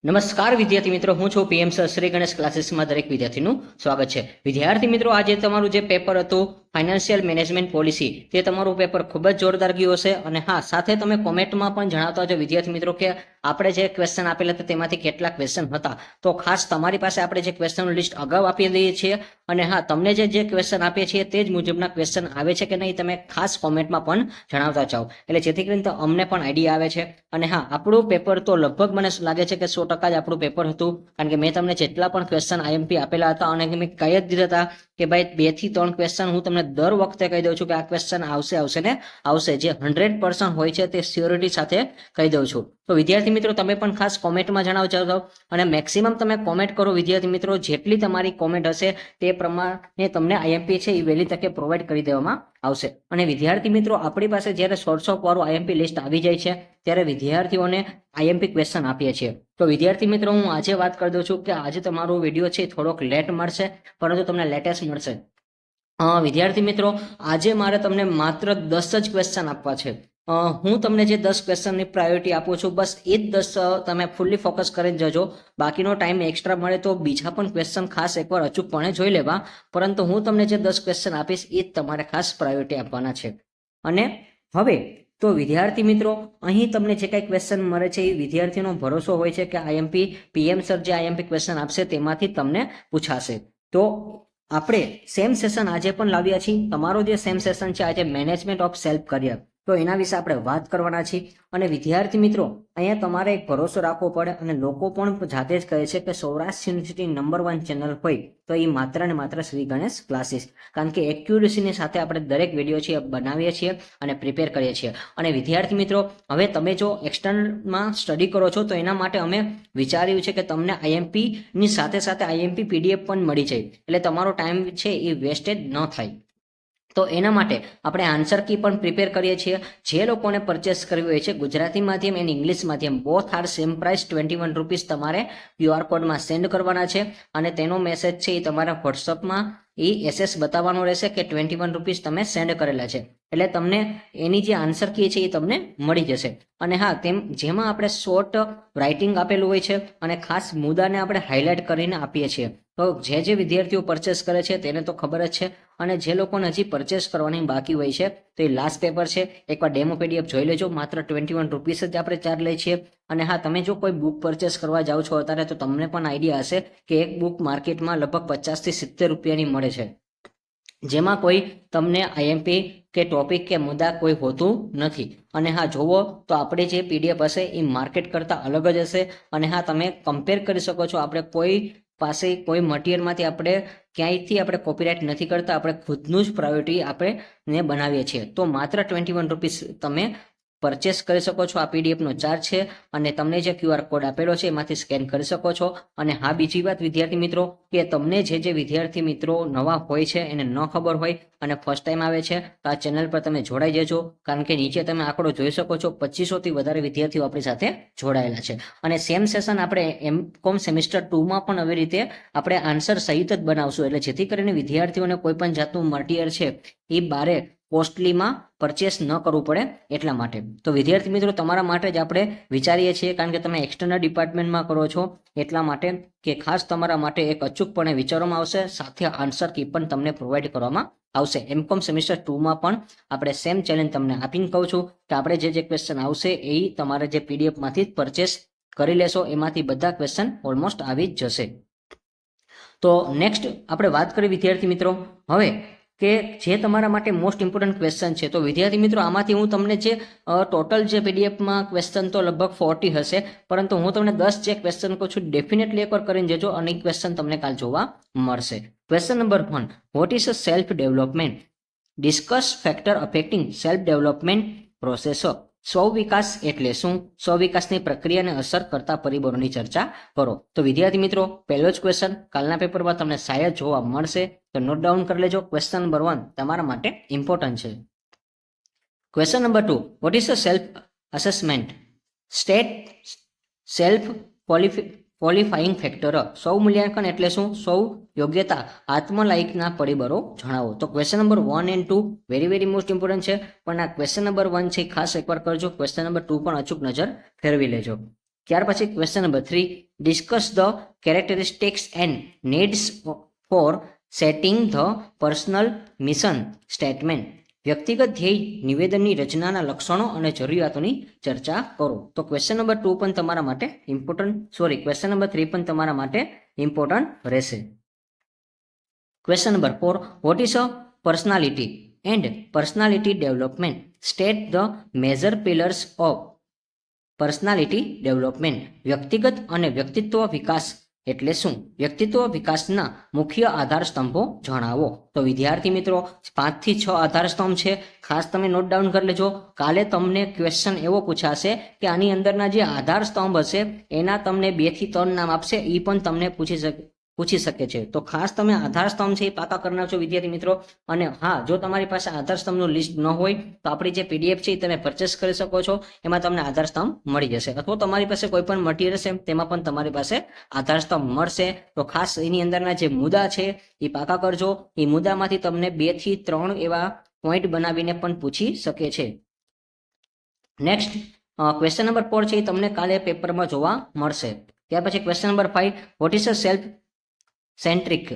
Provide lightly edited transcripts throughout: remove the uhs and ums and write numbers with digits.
નમસ્કાર વિદ્યાર્થી મિત્રો, હું છું પીએમ સર શ્રી ગણેશ ક્લાસીસમાં દરેક વિદ્યાર્થીનું સ્વાગત છે. વિદ્યાર્થી મિત્રો, આજે તમારું જે પેપર હતું ફાઇનાન્શિયલ મેનેજમેન્ટ પોલિસી, તે તમારું પેપર ખૂબ જ જોરદાર ગયું હશે. અને હા, સાથે તમે કોમેન્ટમાં પણ જણાવતા હજો વિદ્યાર્થી મિત્રો કે આપણે જે ક્વેશ્ચન આપેલા હતા તેમાંથી કેટલા ક્વેશ્ચન હતા. તો ખાસ તમારી પાસે આપણે જે ક્વેશ્ચનનું લિસ્ટ અગાઉ આપી દઈએ છીએ. અને હા, તમને જે ક્વેશ્ચન આપીએ છીએ તે જ મુજબના ક્વેશ્ચન આવે છે કે નહીં તમે ખાસ કોમેન્ટમાં પણ જણાવતા જાઓ, એટલે જેથી કરીને અમને પણ આઈડિયા આવે છે. અને હા, આપણું પેપર તો લગભગ મને લાગે છે કે 100% જ આપણું પેપર હતું, કારણ કે મેં તમને જેટલા પણ ક્વેશ્ચન આઈએમપી આપેલા હતા અને મેં કહી જ દીધા હતા કે ભાઈ 2 થી 3 ક્વેશ્ચન હું તમને દર વખતે કહી દઉં છું કે આ ક્વેશ્ચન આવશે ને આવશે, જે 100% હોય છે તે સ્યોરિટી સાથે કહી દઉં છું. તો વિદ્યાર્થી મિત્રો, તમે પણ ખાસ કોમેન્ટમાં જણાવજો અને મેક્સિમમ તમે કોમેન્ટ કરો વિદ્યાર્થી મિત્રો. જેટલી તમારી કોમેન્ટ હશે તે પ્રમાણે તમને આઈએમપી છે એ વહેલી તકે પ્રોવાઈડ કરી દેવામાં આવશે. અને વિદ્યાર્થી મિત્રો, આપણી પાસે જ્યારે સોર્સ ઓફ વાળું આઈએમપી લિસ્ટ આવી જાય છે ત્યારે વિદ્યાર્થીઓને આઈએમપી ક્વેશ્ચન આપીએ છીએ. તો વિદ્યાર્થી મિત્રો, હું આજે વાત કરી દઉં છું કે આજે તમારો વિડીયો છે થોડોક લેટ મળશે, પરંતુ તમને લેટેસ્ટ મળશે. વિદ્યાર્થી મિત્રો, આજે મારે તમને માત્ર 10 જ ક્વેશ્ચન આપવા છે. હું તમને જે 10 ક્વેશ્ચનની પ્રાયોરિટી આપું છું, બસ એ જ 10 તમે ફૂલ્લી ફોકસ કરીને જજો. બાકીનો ટાઈમ એક્સ્ટ્રા મળે તો બીજા પણ ક્વેશ્ચન ખાસ એકવાર અચૂકપણે જોઈ લેવા, પરંતુ હું તમને જે 10 ક્વેશ્ચન આપીશ એ જ તમારે ખાસ પ્રાયોરિટી આપવાના છે. અને હવે તો વિદ્યાર્થી મિત્રો, અહીં તમને જે કાંઈ ક્વેશ્ચન મળે છે એ વિદ્યાર્થીનો ભરોસો હોય છે કે આઈએમપી પીએમ સર જે આઈએમપી ક્વેશ્ચન આપશે તેમાંથી તમને પૂછાશે. તો આપણે સેમ સેશન આજે પણ લાવ્યા છીએ. તમારો જે સેમ સેશન છે આજે મેનેજમેન્ટ ઓફ સેલ્ફ કરિયર, તો એના વિશે આપણે વાત કરવાના છીએ. અને વિદ્યાર્થી મિત્રો, અહીંયા તમારે એક ભરોસો રાખવો પડે, અને લોકો પણ જાતે જ કહે છે કે સૌરાષ્ટ્ર યુનિવર્સિટી નંબર 1 ચેનલ હોય તો એ માત્ર ને માત્ર શ્રી ગણેશ ક્લાસીસ, કારણ કે એક્યુરેસીની સાથે આપણે દરેક વિડીયો છે બનાવીએ છીએ અને પ્રિપેર કરીએ છીએ. અને વિદ્યાર્થી મિત્રો, હવે તમે જો એક્સટર્નલમાં સ્ટડી કરો છો તો એના માટે અમે વિચાર્યું છે કે તમને આઈએમપી ની સાથે સાથે આઈએમપી પીડીએફ પણ મળી જાય, એટલે તમારો ટાઈમ છે એ વેસ્ટેજ ન થાય. તો એના માટે આપણે આન્સર કી પણ પ્રિપેર કરીએ છીએ. જે લોકોને પરચેસ કરવી હોય છે ગુજરાતી માધ્યમ એન્ડ ઇંગ્લિશ માધ્યમ, both are same price, 21 rupees તમારે ક્યુઆર કોડમાં સેન્ડ કરવાના છે. અને તેનો મેસેજ છે એ તમારા વોટ્સઅપમાં એસએસ બતાવવાનો રહેશે કે 21 રૂપીસ તમે સેન્ડ કરેલા છે, એટલે તમને એની જે આન્સર કી છે એ તમને મળી જશે. અને હા, જેમાં આપણે શોર્ટ રાઇટિંગ આપેલું હોય છે અને ખાસ મુદ્દાને આપણે હાઇલાઇટ કરીને આપીએ છીએ. તો જે વિદ્યાર્થીઓ પરચેસ કરે છે તેને તો ખબર જ છે, અને જે લોકોને હજી પરચેસ કરવાની બાકી હોય છે તો એ લાસ્ટ પેપર છે, એકવાર ડેમો પીડીએફ જોઈ લેજો. માત્ર 21 રૂપીસ જ આપણે ચાર્જ લઈએ છીએ. અને હા, તમે જો કોઈ બુક પરચેસ કરવા જાઓ છો અત્યારે તો તમને પણ આઈડિયા હશે કે એક બુક માર્કેટમાં લગભગ 50 થી 70 રૂપિયાની મળે છે, જેમાં કોઈ તમને આઈએમપી કે ટોપિક કે મુદ્દા કોઈ હોતું નથી. અને હા, જોવો તો આપણે જે પીડીએફ હશે એ માર્કેટ કરતાં અલગ જ હશે. અને હા, તમે કમ્પેર કરી શકો છો. આપણે કોઈ પાસે કોઈ મટીરિયલમાંથી આપણે ક્યાંયથી આપણે કોપીરાઇટ નથી કરતા, આપણે ખુદનું જ પ્રાયોરિટી આપણે બનાવીએ છીએ. તો માત્ર 21 રૂપીસ તમે પરચેસ કરી શકો છો. આ પીડીએફનો ચાર્જ છે, અને તમને જે ક્યુઆર કોડ આપેલો છે એમાંથી સ્કેન કરી શકો છો. અને હા, બીજી વાત વિદ્યાર્થી મિત્રો, કે તમને જે વિદ્યાર્થી મિત્રો નવા હોય છે એને ન ખબર હોય અને ફર્સ્ટ ટાઈમ આવે છે તો આ ચેનલ પર તમે જોડાઈ જજો, કારણ કે નીચે તમે આંકડો જોઈ શકો છો 2500 થી વધારે વિદ્યાર્થીઓ આપણી સાથે જોડાયેલા છે. અને સેમ સેશન આપણે એમકોમ સેમિસ્ટર 2માં પણ આવી રીતે આપણે આન્સર સહિત જ બનાવશું, એટલે જેથી કરીને વિદ્યાર્થીઓને કોઈ પણ જાતનું મટીરિયલ છે એ બારે કોસ્ટલીમાં પરચેસ ન કરવું પડે એટલા માટે. તો વિદ્યાર્થી મિત્રો, તમારા માટે જ આપણે વિચારીએ છીએ, કારણ કે તમે એક્સટર્નલ ડિપાર્ટમેન્ટમાં કરો છો એટલા માટે, કે ખાસ તમારા માટે એક અચૂકપણે વિચારવામાં આવશે, સાથે આન્સર કી પણ તમને પ્રોવાઈડ કરવામાં આવશે. એમકોમ સેમિસ્ટર 2માં પણ આપણે સેમ ચેલેન્જ તમને આપીને કહું છું કે આપણે જે ક્વેશ્ચન આવશે એ તમારે જે પીડીએફમાંથી જ પરચેસ કરી લેશો, એમાંથી બધા ક્વેશ્ચન ઓલમોસ્ટ આવી જ જશે. તો નેક્સ્ટ આપણે વાત કરીએ વિદ્યાર્થી મિત્રો હવે કે જે તમારા માટે મોસ્ટ ઇમ્પોર્ટન્ટ ક્વેશ્ચન છે. તો વિદ્યાર્થી મિત્રો, આમાંથી હું તમને જે ટોટલ જે પીડીએફમાં ક્વેશ્ચન તો લગભગ 40 હશે, પરંતુ હું તમને 10 જે ક્વેશ્ચન કહું છું ડેફિનેટલી એકવાર કરીને જજો, અને ક્વેશ્ચન તમને કાલ જોવા મળશે. Question number 1, what is a self development? Discuss factor affecting self development process. સ્વવિકાસ એટલે શું? સ્વવિકાસની પ્રક્રિયાને અસર કરતા પરિબળોની ચર્ચા કરો. તો વિદ્યાર્થી મિત્રો, પહેલો જ ક્વેશ્ચન કાલના પેપરમાં તમને શાયદ જોવા મળશે, તો નોટ ડાઉન કરી લેજો. ક્વેશ્ચન નંબર 1 તમારા માટે ઇમ્પોર્ટન્ટ છે. Question number 2, vote is a self assessment? State self qualifying factor. સ્વ મૂલ્યાંકન એટલે શું? સ્વ યોગ્યતા આત્મલાયકના પરિબળો જણાવો. તો question number 1 and 2 very most important છે, પણ આ ક્વેશ્ચન નંબર 1 છે ખાસ એકવાર કરજો. ક્વેશ્ચન નંબર 2 પણ અચૂક નજર ફેરવી લેજો. ત્યાર પછી question number 3, discuss the characteristics and needs for setting the personal mission statement. વ્યક્તિગત ધ્યેય નિવેદનની રચનાના લક્ષણો અને જરૂરિયાતોની ચર્ચા કરો. તો ક્વેશ્ચન નંબર 2 પણ તમારા માટે ક્વેશ્ચન નંબર 3 પણ તમારા માટે ઇમ્પોર્ટન્ટ રહેશે. Question number 4, vote is a personality and personality development? State the major pillars of personality development. વ્યક્તિગત અને વ્યક્તિત્વ વિકાસ એટલે શું? વ્યક્તિત્વ વિકાસના મુખ્ય આધાર સ્તંભો જણાવો. તો વિદ્યાર્થી મિત્રો 5 થી 6 આધાર સ્તંભ છે, ખાસ તમે નોટ ડાઉન કરી લેજો. કાલે તમને ક્વેશ્ચન એવો પૂછાશે કે આની અંદરના જે આધાર સ્તંભ હશે એના તમને 2 થી 3 નામ આપશે, એ પણ તમને પૂછી શકે છે. તો ખાસ તમે આધાર સ્તંભ છે એ પાકા કરી નાખજો વિદ્યાર્થી મિત્રો. અને હા, જો તમારી પાસે આધાર સ્તંભનું લિસ્ટ ન હોય તો આપણી જે PDF છે એ તમે પરચેસ કરી શકો છો, એમાં તમને આધાર સ્તંભ મળી જશે. અથવા તમારી પાસે કોઈ પણ મટીરિયલ છે તેમાં પણ તમારી પાસે આધાર સ્તંભ મળશે. તો ખાસ એની અંદરના જે મુદ્દા છે એ પાકા કરજો. એ મુદ્દામાંથી તમને 2 થી 3 એવા પોઈન્ટ બનાવીને પણ પૂછી શકે છે. નેક્સ્ટ ક્વેશ્ચન નંબર 4 છે એ તમને કાલે પેપરમાં જોવા મળશે. ત્યાર પછી question number 5, what is a self centric?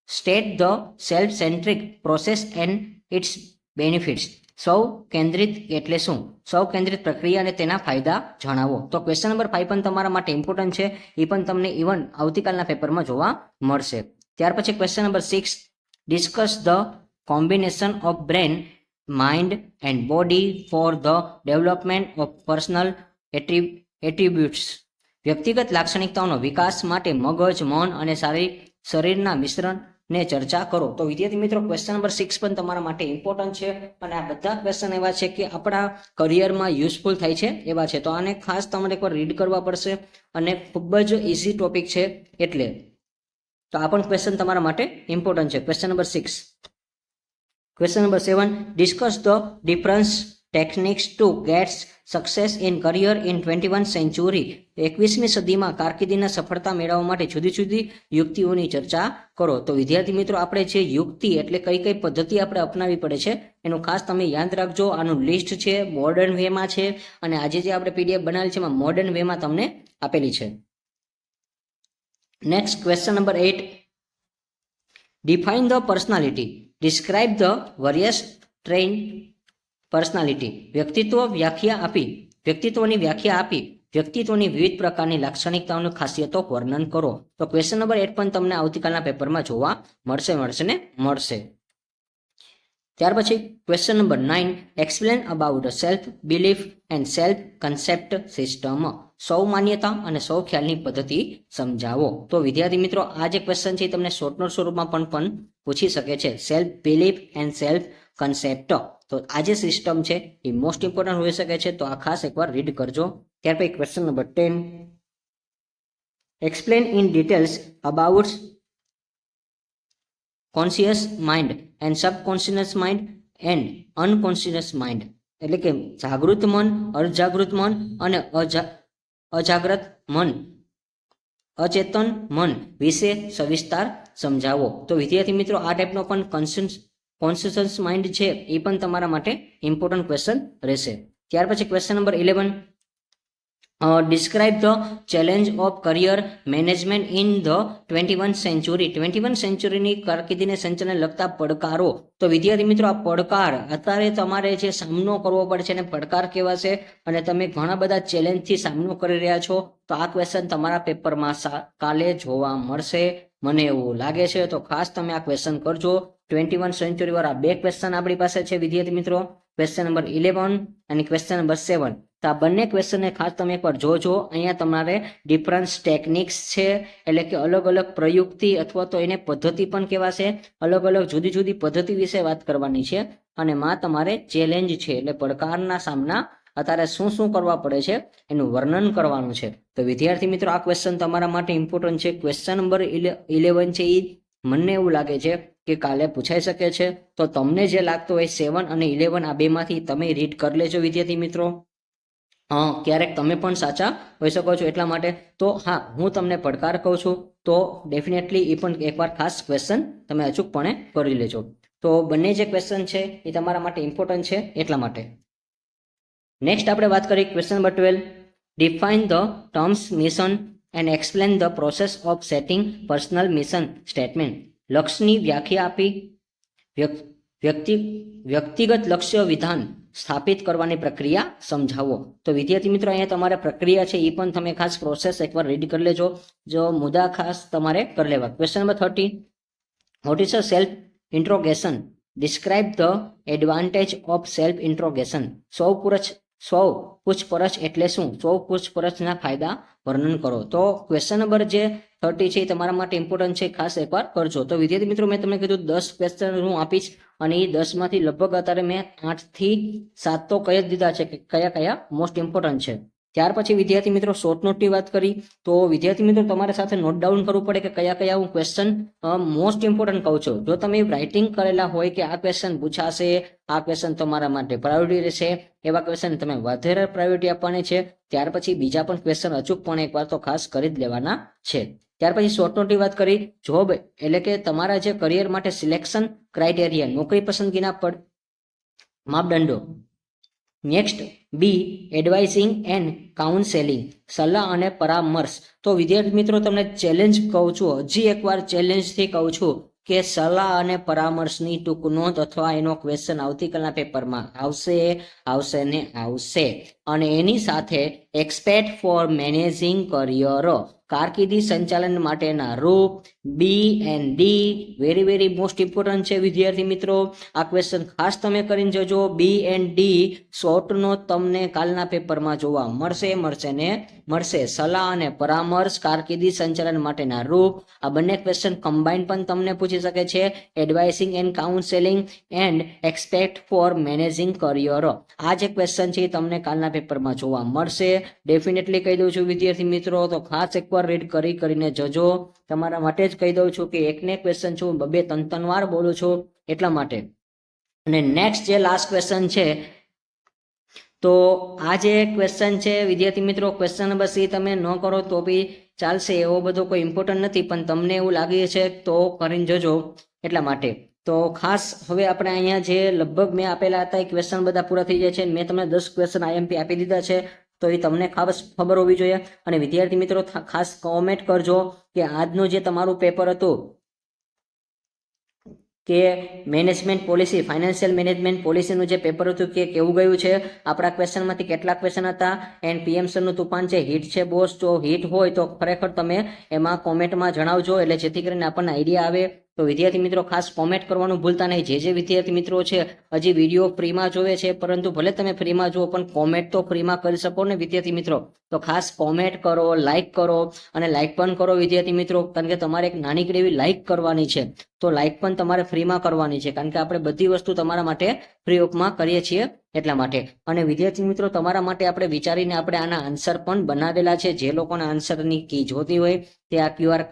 State the self centric process and its benefits. સ્વ કેન્દ્રિત એટલે શું? સ્વ કેન્દ્રિત પ્રક્રિયા અને તેના ફાયદા જણાવો. તો ક્વેશ્ચન નંબર 5 પણ તમારા માટે ઇમ્પોર્ટન્ટ છે, એ પણ તમને ઇવન આવતીકાલના પેપરમાં જોવા મળશે. ત્યાર પછી question number 6, discuss the combination of brain, mind and body for the development of personal attributes. વ્યક્તિગત લાક્ષણિકતાઓનો વિકાસ માટે મગજ, મન અને શરીરના મિશ્રણને ચર્ચા કરો. તો વિદ્યાર્થી મિત્રો ક્વેશ્ચન નંબર 6 પણ તમારા માટે ઇમ્પોર્ટન્ટ છે, અને આ બધા ક્વેશ્ચન એવા છે કે આપણા કરિયરમાં યુઝફુલ થાય છે એવા છે. તો આને ખાસ તમારે એકવાર રીડ કરવા પડશે, અને ખૂબ જ ઇઝી ટોપિક છે એટલે. તો આ પણ ક્વેશ્ચન તમારા માટે ઇમ્પોર્ટન્ટ છે. Question number 6. Question number 7, discuss the difference techniques to gets success in career in 21st century. 21મી સદીમાં કારકિર્દીના સફળતા મેળવવા માટે જુદી જુદી યુક્તિઓની ચર્ચા કરો. તો વિદ્યાર્થી મિત્રો આપણે જે યુક્તિ એટલે કઈ કઈ પદ્ધતિ આપણે અપનાવી પડે છે એનું ખાસ તમે યાદ રાખજો. આનું લિસ્ટ છે, મોડર્ન વેમાં છે, અને આજે જે આપણે PDF બનાવેલી છે એમાં મોડર્ન વેમાં તમને આપેલી છે. Next question number 8, define the personality. Describe the various train personality. વ્યક્તિત્વની વ્યાખ્યા આપી વ્યક્તિત્વની વિવિધ પ્રકારની લાક્ષણિકતાઓની ખાસિયતો વર્ણન કરો. તો ક્વેશ્ચન નંબર 8 પણ તમને આવતીકાલના પેપરમાં જોવા મળશે. ત્યાર પછી question number 9, explain about self belief and self concept system. સૌ માન્યતા અને સૌ ખ્યાલની પદ્ધતિ સમજાવો. તો વિદ્યાર્થી મિત્રો આ જે ક્વેશ્ચન છે તમને શોર્ટ નોટ સ્વરૂપમાં પણ પૂછી શકે છે. Self belief and self concept. તો આ જે સિસ્ટમ છે એ મોસ્ટ ઇમ્પોર્ટન્ટ હોઈ શકે છે, તો આ ખાસ એકવાર રીડ કરજો. ત્યાર પછી question number 10, explain in details about conscious mind and subconscious mind and unconscious mind. એટલે કે જાગૃત મન, અર્ધજાગૃત મન અને અજાગ્રત મન, અચેતન મન વિશે સવિસ્તાર સમજાવો. તો વિદ્યાર્થી મિત્રો આ ટાઈપનો પણ કોન્શિયસ માઇન્ડ છે એ પણ તમારા માટે ઇમ્પોર્ટન્ટ ક્વેશ્ચન રહેશે. ત્યાર પછી question number 11, describe the challenge of career management in the 21st century. 21st સેન્ચુરીની કારકિર્દીને સંચાલનને લગતા પડકારો. તો વિદ્યાર્થી મિત્રો આ પડકાર અત્યારે તમારે જે સામનો કરવો પડશે અને પડકાર કેવા છે, અને તમે ઘણા બધા ચેલેન્જથી સામનો કરી રહ્યા છો, તો આ ક્વેશ્ચન તમારા પેપરમાં કાલે જોવા મળશે મને એવું લાગે છે. તો ખાસ તમે આ ક્વેશ્ચન કરજો. 21st સેન્ચુરી વાળા 2 ક્વેશ્ચન આપણી પાસે છે વિદ્યાર્થી મિત્રો, ક્વેશ્ચન નંબર 11 અને ક્વેશ્ચન નંબર 7. તો આ બંને ક્વેશ્ચનને ખાસ તમે એકવાર જોજો. અહીંયા તમારે ડિફરન્સ ટેકનિક્સ છે, એટલે કે અલગ અલગ પ્રયુક્તિ અથવા તો એને પદ્ધતિ પણ કહેવાશે, અલગ અલગ જુદી જુદી પદ્ધતિ વિશે વાત કરવાની છે. અને માં તમારે ચેલેન્જ છે એટલે પડકારના સામના અત્યારે શું કરવા પડે છે એનું વર્ણન કરવાનું છે. તો વિદ્યાર્થી મિત્રો આ ક્વેશ્ચન તમારા માટે ઇમ્પોર્ટન્ટ છે. ક્વેશ્ચન નંબર 11 છે એ મને એવું લાગે છે કે કાલે પૂછાઈ શકે છે. તો તમને જે લાગતું હોય 7 અને 11 આ બેમાંથી તમે રીડ કરી લેજો વિદ્યાર્થી મિત્રો. ક્યારેક તમે પણ સાચા હોઈ શકો છો એટલા માટે. તો હા, હું તમને પડકાર કહું છું, તો ડેફિનેટલી એ પણ એકવાર ખાસ ક્વેશ્ચન તમે અચૂકપણે કરી લેજો. તો બંને જે ક્વેશ્ચન છે એ તમારા માટે ઇમ્પોર્ટન્ટ છે એટલા માટે. નેક્સ્ટ આપણે વાત કરીએ question number 12, define the terms mission and explain the process of setting personal mission statement. લક્ષ્યની વ્યાખ્યા આપી, વ્યક્તિગત લક્ષ્ય વિધાન સ્થાપિત કરવાની પ્રક્રિયા સમજાવો. તો વિદ્યાર્થી મિત્રો અહીંયા તમારે પ્રક્રિયા છે એ પણ તમે ખાસ પ્રોસેસ એકવાર રીડ કરી લેજો, જો મુદ્દા ખાસ તમારે કરી લેવા. Question number 30, vote is a self interrogation? Describe the advantage of self interrogation. સ્વ પૂછપરછ એટલે શું? સ્વ પૂછપરછના ફાયદા વર્ણન કરો. તો ક્વેશ્ચન નંબર જે 30 છે એ તમારા માટે ઇમ્પોર્ટન્ટ છે, ખાસ એકવાર કરજો. તો વિદ્યાર્થી મિત્રો મેં તમને કીધું 10 ક્વેશ્ચન હું આપીશ અને એ 10 માંથી લગભગ અત્યારે મેં 8 થી 7 તો કહી જ દીધા છે કે કયા કયા મોસ્ટ ઇમ્પોર્ટન્ટ છે. ત્યાર પછી વિદ્યાર્થી મિત્રો શોર્ટ નોટની વાત કરી તો વિદ્યાર્થી મિત્રો તમારે સાથે નોટ ડાઉન કરવું પડે કે કયા કયા હું ક્વેશ્ચન મોસ્ટ ઇમ્પોર્ટન્ટ કહું છું. જો તમે રાઇટિંગ કરેલા હોય કે આ ક્વેશ્ચન પૂછાશે, આ ક્વેશ્ચન તમારા માટે પ્રાયોરિટી રહેશે, એવા ક્વેશ્ચન તમે વધારે પ્રાયોરિટી આપવાની છે. ત્યાર પછી બીજા પણ ક્વેશ્ચન અચૂકપણે એકવાર તો ખાસ કરી જ લેવાના છે. ત્યાર પછી શોર્ટ નોટની વાત કરી, જોબ એટલે કે તમારા જે કરિયર માટે સિલેક્શન ક્રાઇટેરિયા, નોકરી પસંદગીના માપદંડો. Next B, advising and counselling, સલાહ અને પરામર્શ. તો વિદ્યાર્થી મિત્રો તમને ચેલેન્જ કહું છું, હજી એકવાર ચેલેન્જથી કહું છું કે સલાહ અને પરામર્શની ટૂંક નોંધ અથવા એનો ક્વેશ્ચન આવતીકાલના પેપરમાં આવશે. અને એની સાથે એક્સપેક્ટ ફોર મેનેજિંગ કરિયર, કારકિર્દી સંચાલન માટેના રૂપ. B and D very most important છે વિદ્યાર્થી મિત્રો. આ ક્વેશ્ચન ખાસ તમે કરીને જજો. B and D short note તમને કાલના પેપરમાં જોવા મળશે. સલાહ અને પરામર્શ, કારકિર્દી સંચાલન માટેના રૂપ, આ બંને ક્વેશ્ચન કમ્બાઇન પણ તમને પૂછી શકે છે. Advising and counselling and expect for managing career, આ જે ક્વેશ્ચન છે તમને કાલના પેપરમાં જોવા મળશે. ડેફિનેટલી કહી દઉં છું વિદ્યાર્થી મિત્રો, તો ખાસ એકવાર રીડ કરીને જજો. તમારા માટે જ કહી દઉં છું કે એકને ક્વેશ્ચન છું 2-3 વાર બોલું છું એટલા માટે. અને નેક્સ્ટ જે લાસ્ટ ક્વેશ્ચન છે, તો આ જે ક્વેશ્ચન છે વિદ્યાર્થી મિત્રો, ક્વેશ્ચન નંબર સી તમે ન કરો તો બી ચાલશે, એવો બધો કોઈ ઇમ્પોર્ટન્ટ નથી, પણ તમને એવું લાગે છે તો કરીને જજો એટલા માટે. તો ખાસ હવે આપણે અહીંયા જે લગભગ મેં આપેલા હતા એ ક્વેશ્ચન બધા પૂરા થઈ જાય છે. મેં તમને 10 ક્વેશ્ચન આઈએમપી આપી દીધા છે, તો એ તમને ખાસ ખબર હોવી જોઈએ. અને વિદ્યાર્થી મિત્રો ખાસ કોમેન્ટ કરજો કે આજનું જે તમારું પેપર હતું કે મેનેજમેન્ટ પોલિસી, ફાઇનાન્શિયલ મેનેજમેન્ટ પોલિસીનું જે પેપર હતું કે કેવું ગયું છે, આપણા ક્વેશ્ચનમાંથી કેટલા ક્વેશ્ચન હતા. એન્ડ પીએમ સરનું તુફાન છે, હિટ છે બોસ, જો હિટ હોય તો ખરેખર તમે એમાં કોમેન્ટમાં જણાવજો, એટલે જેથી કરીને આપણને આઈડિયા આવે. તો વિદ્યાર્થી મિત્રો ખાસ કોમેન્ટ કરવાનું ભૂલતા નહીં. જે વિદ્યાર્થી મિત્રો છે હજી વિડીયો ફ્રીમાં જોવે છે, પરંતુ ભલે તમે ફ્રીમાં જુઓ પણ કોમેન્ટ તો ફ્રીમાં કરી શકો ને વિદ્યાર્થી મિત્રો. તો ખાસ કોમેન્ટ કરો, લાઇક કરો, અને લાઇક પણ કરો વિદ્યાર્થી મિત્રો, કારણ કે તમારે એક નાનીકડી એવી લાઇક કરવાની છે. તો લાઇક પણ તમારે ફ્રીમાં કરવાની છે, કારણ કે આપણે બધી વસ્તુ તમારા માટે ફ્રી ઓફમાં કરીએ છીએ એટલા માટે. અને વિદ્યાર્થી મિત્રો તમારા માટે આપણે વિચારીને આપણે આના આન્સર પણ બનાવેલા છે. જે લોકોના આન્સરની કી જોતી હોય તે આ QR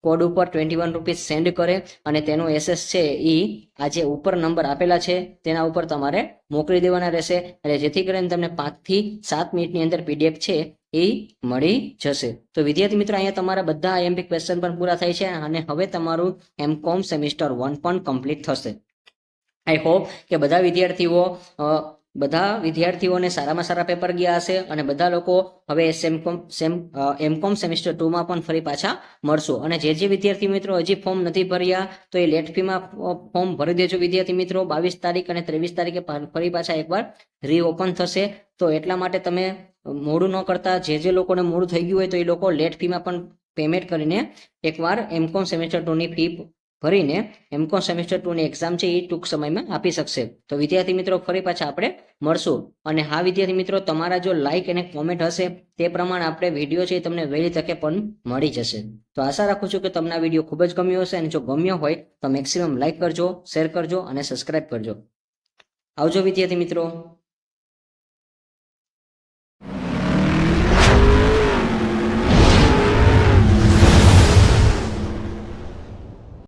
કોડ ઉપર 21 રૂપીસ સેન્ડ કરે અને તેનો એસએસ છે એ આ જે ઉપર નંબર આપેલા છે તેના ઉપર તમારે મોકલી દેવાના રહેશે, એટલે જેથી કરીને તમને 5 થી 7 મિનિટની અંદર PDF છે એ મળી જશે. તો વિદ્યાર્થી મિત્રો અહીંયા તમારા બધા આઈએમપી ક્વેશ્ચન પણ પૂરા થાય છે અને હવે તમારું MCOM સેમિસ્ટર 1 પણ કમ્પ્લીટ થશે. આઈ હોપ કે બધા વિદ્યાર્થીઓને સારામાં સારા પેપર ગયા હશે અને બધા લોકો હવે MCOM સેમિસ્ટર 2માં પણ ફરી પાછા મળશું. અને જે વિદ્યાર્થી મિત્રો હજી ફોર્મ નથી ભર્યા તો એ લેટ ફીમાં ફોર્મ ભરી દેજો વિદ્યાર્થી મિત્રો. 22 તારીખ અને 23 તારીખે ફરી પાછા એકવાર રીઓપન થશે. તો એટલા માટે તમે મોડું ન કરતા, જે લોકોને મોડું થઈ ગયું હોય તો એ લોકો લેટ ફીમાં પણ પેમેન્ટ કરીને એકવાર MCOM સેમિસ્ટર 2ની ફી ભરીને MCOM સેમિસ્ટર 2ની એક્ઝામ છે એ ટૂંક સમયમાં આપી શકશે. તો વિદ્યાર્થી મિત્રો ફરી પાછા આપણે મળશું. અને હા વિદ્યાર્થી મિત્રો, તમારા જો લાઇક અને કોમેન્ટ હશે તે પ્રમાણે આપણે વિડીયો છે તમને વહેલી તકે પણ મળી જશે. તો આશા રાખું છું કે તમને આ વિડીયો ખૂબ જ ગમ્યો હશે, અને જો ગમ્યો હોય તો મેક્સિમમ લાઇક કરજો, શેર કરજો અને સબસ્ક્રાઇબ કરજો. આવજો વિદ્યાર્થી મિત્રો.